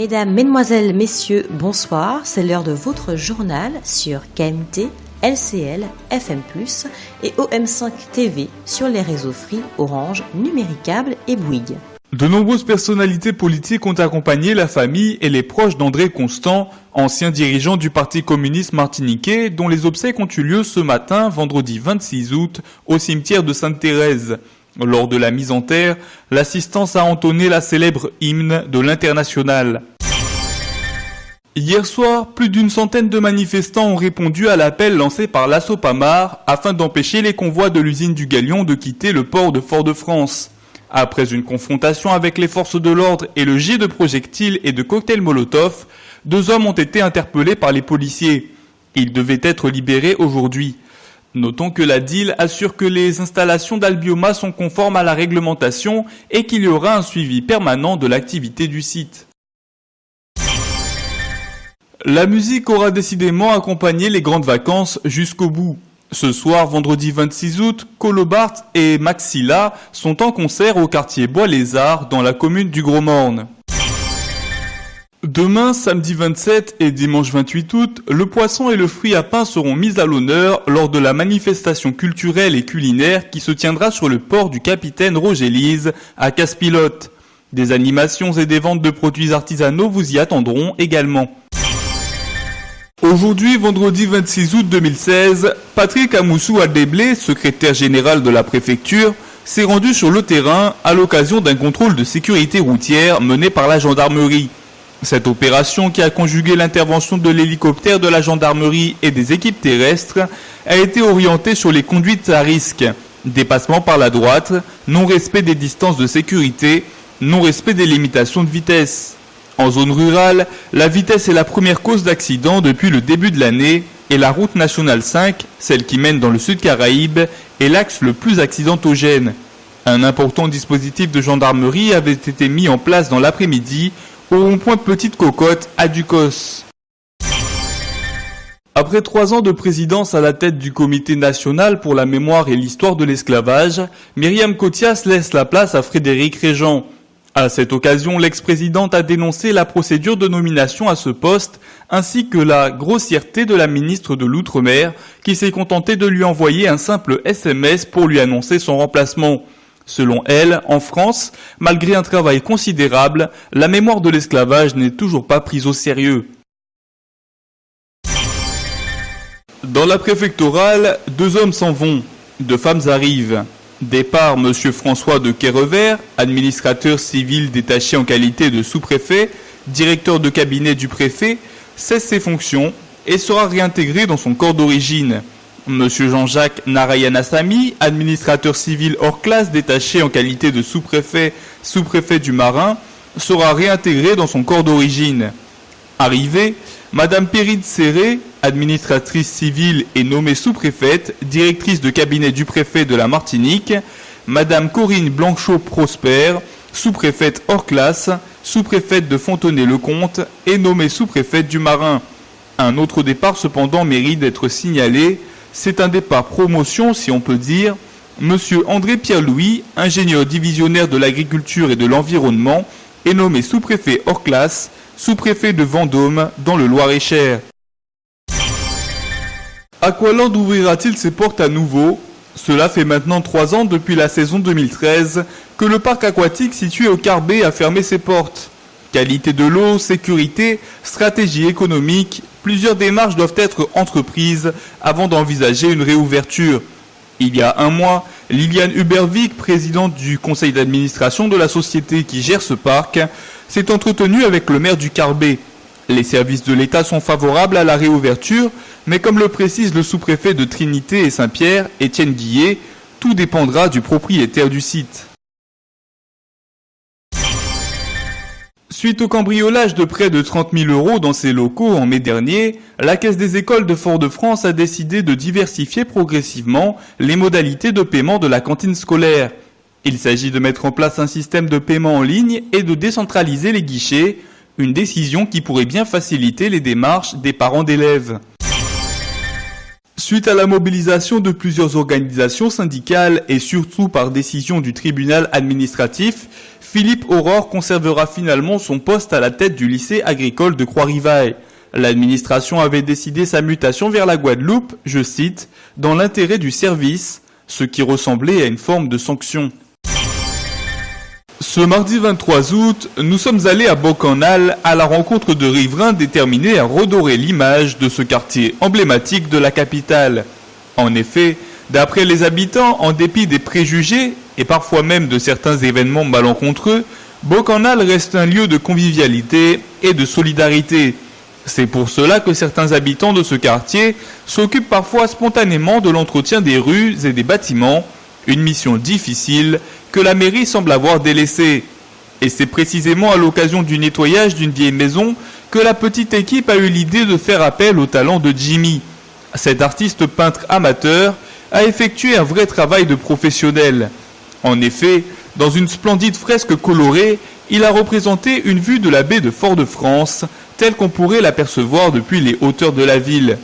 Mesdames, Mesdemoiselles, Messieurs, bonsoir. C'est l'heure de votre journal sur KMT, LCL, FM+, et OM5 TV sur les réseaux Free, Orange, Numéricable et Bouygues. De nombreuses personnalités politiques ont accompagné la famille et les proches d'André Constant, ancien dirigeant du Parti communiste martiniquais, dont les obsèques ont eu lieu ce matin, vendredi 26 août, au cimetière de Sainte-Thérèse. Lors de la mise en terre, l'assistance a entonné la célèbre hymne de l'Internationale. Hier soir, plus d'une centaine de manifestants ont répondu à l'appel lancé par l'Assopamar afin d'empêcher les convois de l'usine du Galion de quitter le port de Fort-de-France. Après une confrontation avec les forces de l'ordre et le jet de projectiles et de cocktails Molotov, 2 hommes ont été interpellés par les policiers. Ils devaient être libérés aujourd'hui. Notons que la DIL assure que les installations d'Albioma sont conformes à la réglementation et qu'il y aura un suivi permanent de l'activité du site. La musique aura décidément accompagné les grandes vacances jusqu'au bout. Ce soir, vendredi 26 août, Colobart et Maxilla sont en concert au quartier Bois-les-Arts dans la commune du Gros-Morne. Demain, samedi 27 et dimanche 28 août, le poisson et le fruit à pain seront mis à l'honneur lors de la manifestation culturelle et culinaire qui se tiendra sur le port du Capitaine Roger Lise à Casse-Pilote. Des animations et des ventes de produits artisanaux vous y attendront également. Aujourd'hui, vendredi 26 août 2016, Patrick Amoussou Adéblé, secrétaire général de la préfecture, s'est rendu sur le terrain à l'occasion d'un contrôle de sécurité routière mené par la gendarmerie. Cette opération, qui a conjugué l'intervention de l'hélicoptère de la gendarmerie et des équipes terrestres, a été orientée sur les conduites à risque, dépassement par la droite, non-respect des distances de sécurité, non-respect des limitations de vitesse. En zone rurale, la vitesse est la première cause d'accident depuis le début de l'année et la route nationale 5, celle qui mène dans le sud Caraïbes, est l'axe le plus accidentogène. Un important dispositif de gendarmerie avait été mis en place dans l'après-midi au rond-point Petite Cocotte à Ducos. Après 3 ans de présidence à la tête du Comité national pour la mémoire et l'histoire de l'esclavage, Myriam Cotias laisse la place à Frédéric Régent. À cette occasion, l'ex-présidente a dénoncé la procédure de nomination à ce poste, ainsi que la grossièreté de la ministre de l'Outre-mer, qui s'est contentée de lui envoyer un simple SMS pour lui annoncer son remplacement. Selon elle, en France, malgré un travail considérable, la mémoire de l'esclavage n'est toujours pas prise au sérieux. Dans la préfectorale, 2 hommes s'en vont, 2 femmes arrivent. Départ M. François de Quérevert, administrateur civil détaché en qualité de sous-préfet, directeur de cabinet du préfet, cesse ses fonctions et sera réintégré dans son corps d'origine. M. Jean-Jacques Narayanasamy, administrateur civil hors classe détaché en qualité de sous-préfet du Marin, sera réintégré dans son corps d'origine. Arrivée, Madame Péride Serré, administratrice civile et nommée sous-préfète, directrice de cabinet du préfet de la Martinique, Madame Corinne Blanchot-Prosper, sous-préfète hors classe, sous-préfète de Fontenay-le-Comte et nommée sous-préfète du Marin. Un autre départ cependant mérite d'être signalé. C'est un départ promotion, si on peut dire. Monsieur André Pierre-Louis, ingénieur divisionnaire de l'agriculture et de l'environnement, est nommé sous-préfet hors classe, sous-préfet de Vendôme, dans le Loir-et-Cher. Aqualand ouvrira-t-il ses portes à nouveau? Cela fait maintenant 3 ans depuis la saison 2013 que le parc aquatique situé au Carbet a fermé ses portes. Qualité de l'eau, sécurité, stratégie économique, plusieurs démarches doivent être entreprises avant d'envisager une réouverture. Il y a 1 mois, Liliane Hubervik, présidente du conseil d'administration de la société qui gère ce parc, s'est entretenue avec le maire du Carbet. Les services de l'État sont favorables à la réouverture, mais comme le précise le sous-préfet de Trinité et Saint-Pierre, Étienne Guillet, tout dépendra du propriétaire du site. Suite au cambriolage de près de 30 000 € dans ses locaux en mai dernier, la Caisse des écoles de Fort-de-France a décidé de diversifier progressivement les modalités de paiement de la cantine scolaire. Il s'agit de mettre en place un système de paiement en ligne et de décentraliser les guichets, une décision qui pourrait bien faciliter les démarches des parents d'élèves. Suite à la mobilisation de plusieurs organisations syndicales et surtout par décision du tribunal administratif, Philippe Aurore conservera finalement son poste à la tête du lycée agricole de Croix-Rivaille. L'administration avait décidé sa mutation vers la Guadeloupe, je cite, « dans l'intérêt du service », ce qui ressemblait à une forme de sanction. Ce mardi 23 août, nous sommes allés à Bocanal à la rencontre de riverains déterminés à redorer l'image de ce quartier emblématique de la capitale. En effet, d'après les habitants, en dépit des préjugés et parfois même de certains événements malencontreux, Bocanal reste un lieu de convivialité et de solidarité. C'est pour cela que certains habitants de ce quartier s'occupent parfois spontanément de l'entretien des rues et des bâtiments, une mission difficile que la mairie semble avoir délaissée. Et c'est précisément à l'occasion du nettoyage d'une vieille maison que la petite équipe a eu l'idée de faire appel au talent de Jimmy. Cet artiste peintre amateur a effectué un vrai travail de professionnel. En effet, dans une splendide fresque colorée, il a représenté une vue de la baie de Fort-de-France, telle qu'on pourrait l'apercevoir depuis les hauteurs de la ville.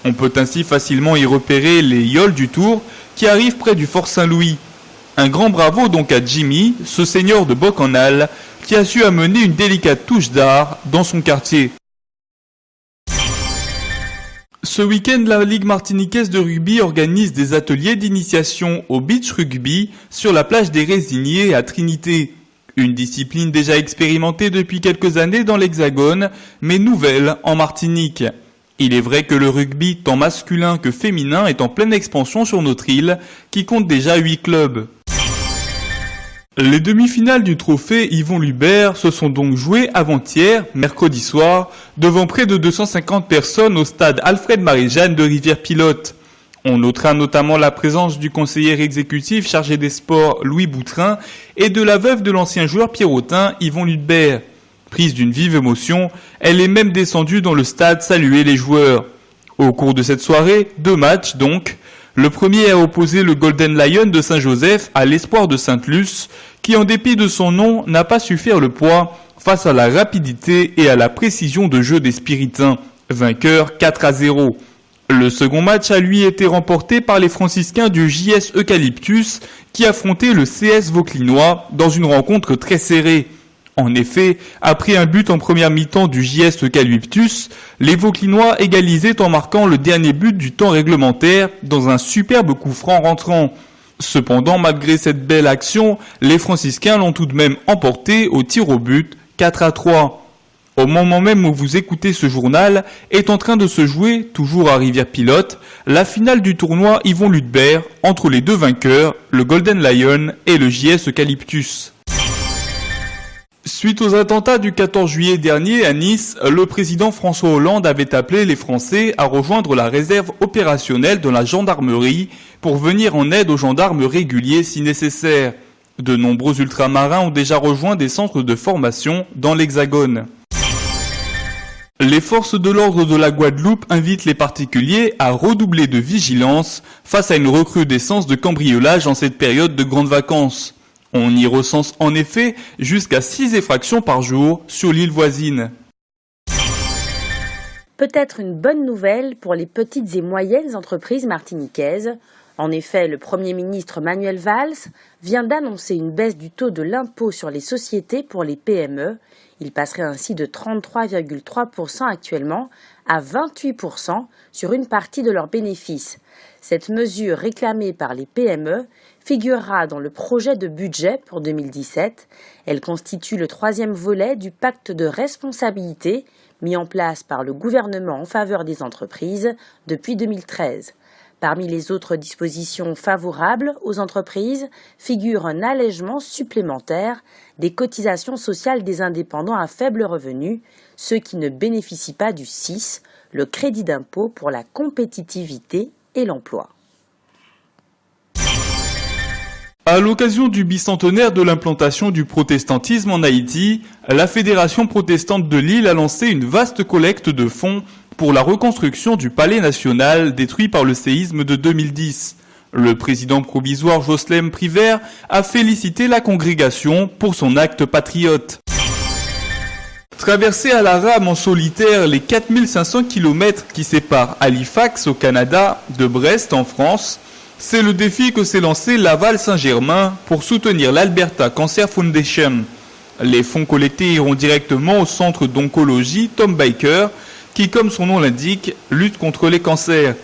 On peut ainsi facilement y repérer les Yoles du Tour qui arrivent près du Fort Saint-Louis. Un grand bravo donc à Jimmy, ce seigneur de Bocanal, qui a su amener une délicate touche d'art dans son quartier. Ce week-end, la Ligue martiniquaise de rugby organise des ateliers d'initiation au beach rugby sur la plage des Résiniers à Trinité. Une discipline déjà expérimentée depuis quelques années dans l'Hexagone, mais nouvelle en Martinique. Il est vrai que le rugby, tant masculin que féminin, est en pleine expansion sur notre île, qui compte déjà 8 clubs. Les demi-finales du trophée Yvon Lubert se sont donc jouées avant-hier, mercredi soir, devant près de 250 personnes au stade Alfred-Marie-Jeanne de Rivière-Pilote. On notera notamment la présence du conseiller exécutif chargé des sports Louis Boutrin et de la veuve de l'ancien joueur pierrotin Yvon Lubert. Prise d'une vive émotion, elle est même descendue dans le stade saluer les joueurs. Au cours de cette soirée, 2 matchs donc. Le premier a opposé le Golden Lion de Saint-Joseph à l'Espoir de Sainte-Luce, qui en dépit de son nom n'a pas su faire le poids face à la rapidité et à la précision de jeu des Spiritains, vainqueurs 4-0. Le second match a lui été remporté par les franciscains du JS Eucalyptus qui affrontaient le CS Vauclinois dans une rencontre très serrée. En effet, après un but en première mi-temps du JS Eucalyptus, les Vauclinois égalisaient en marquant le dernier but du temps réglementaire dans un superbe coup franc rentrant. Cependant, malgré cette belle action, les franciscains l'ont tout de même emporté au tir au but 4-3. Au moment même où vous écoutez ce journal, est en train de se jouer, toujours à Rivière-Pilote, la finale du tournoi Yvon Lubert entre les deux vainqueurs, le Golden Lion et le JS Eucalyptus. Suite aux attentats du 14 juillet dernier à Nice, le président François Hollande avait appelé les Français à rejoindre la réserve opérationnelle de la gendarmerie pour venir en aide aux gendarmes réguliers si nécessaire. De nombreux ultramarins ont déjà rejoint des centres de formation dans l'Hexagone. Les forces de l'ordre de la Guadeloupe invitent les particuliers à redoubler de vigilance face à une recrudescence de cambriolage en cette période de grandes vacances. On y recense en effet jusqu'à 6 effractions par jour sur l'île voisine. Peut-être une bonne nouvelle pour les petites et moyennes entreprises martiniquaises. En effet, le Premier ministre Manuel Valls vient d'annoncer une baisse du taux de l'impôt sur les sociétés pour les PME. Il passerait ainsi de 33,3% actuellement à 28% sur une partie de leurs bénéfices. Cette mesure réclamée par les PME figurera dans le projet de budget pour 2017. Elle constitue le 3e volet du pacte de responsabilité mis en place par le gouvernement en faveur des entreprises depuis 2013. Parmi les autres dispositions favorables aux entreprises figure un allègement supplémentaire des cotisations sociales des indépendants à faible revenu, ceux qui ne bénéficient pas du CIS, le crédit d'impôt pour la compétitivité et l'emploi. À l'occasion du bicentenaire de l'implantation du protestantisme en Haïti, la Fédération protestante de l'île a lancé une vaste collecte de fonds pour la reconstruction du palais national détruit par le séisme de 2010. Le président provisoire Jocelyn Privert a félicité la congrégation pour son acte patriote. Traverser à la rame en solitaire les 4500 km qui séparent Halifax au Canada de Brest en France, c'est le défi que s'est lancé Laval Saint-Germain pour soutenir l'Alberta Cancer Foundation. Les fonds collectés iront directement au centre d'oncologie Tom Baker, qui, comme son nom l'indique, lutte contre les cancers.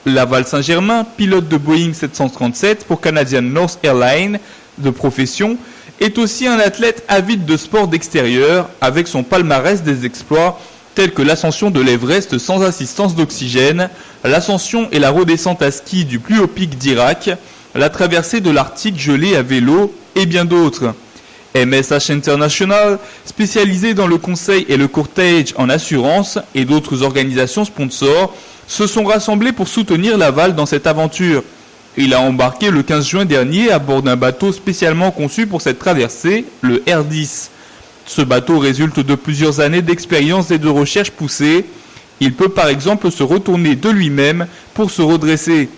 Laval Saint-Germain, pilote de Boeing 737 pour Canadian North Airlines de profession, est aussi un athlète avide de sport d'extérieur avec son palmarès des exploits tels que l'ascension de l'Everest sans assistance d'oxygène, l'ascension et la redescente à ski du plus haut pic d'Irak, la traversée de l'Arctique gelé à vélo et bien d'autres. MSH International, spécialisé dans le conseil et le courtage en assurance et d'autres organisations sponsors, se sont rassemblés pour soutenir Laval dans cette aventure. Il a embarqué le 15 juin dernier à bord d'un bateau spécialement conçu pour cette traversée, le R10. Ce bateau résulte de plusieurs années d'expérience et de recherche poussées. Il peut par exemple se retourner de lui-même pour se redresser.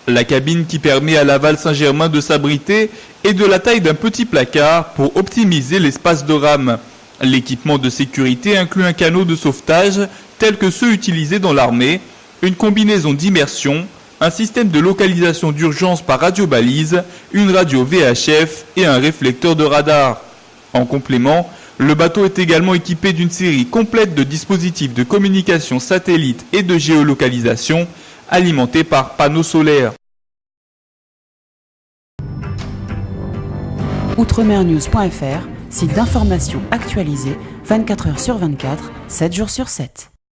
La cabine qui permet à Laval Saint-Germain de s'abriter est de la taille d'un petit placard pour optimiser l'espace de rame. L'équipement de sécurité inclut un canot de sauvetage tel que ceux utilisés dans l'armée, une combinaison d'immersion, un système de localisation d'urgence par radio-balise, une radio VHF et un réflecteur de radar. En complément, le bateau est également équipé d'une série complète de dispositifs de communication satellite et de géolocalisation alimentés par panneaux solaires. Outremernews.fr, site d'information actualisé 24 h sur 24, 7 jours sur 7.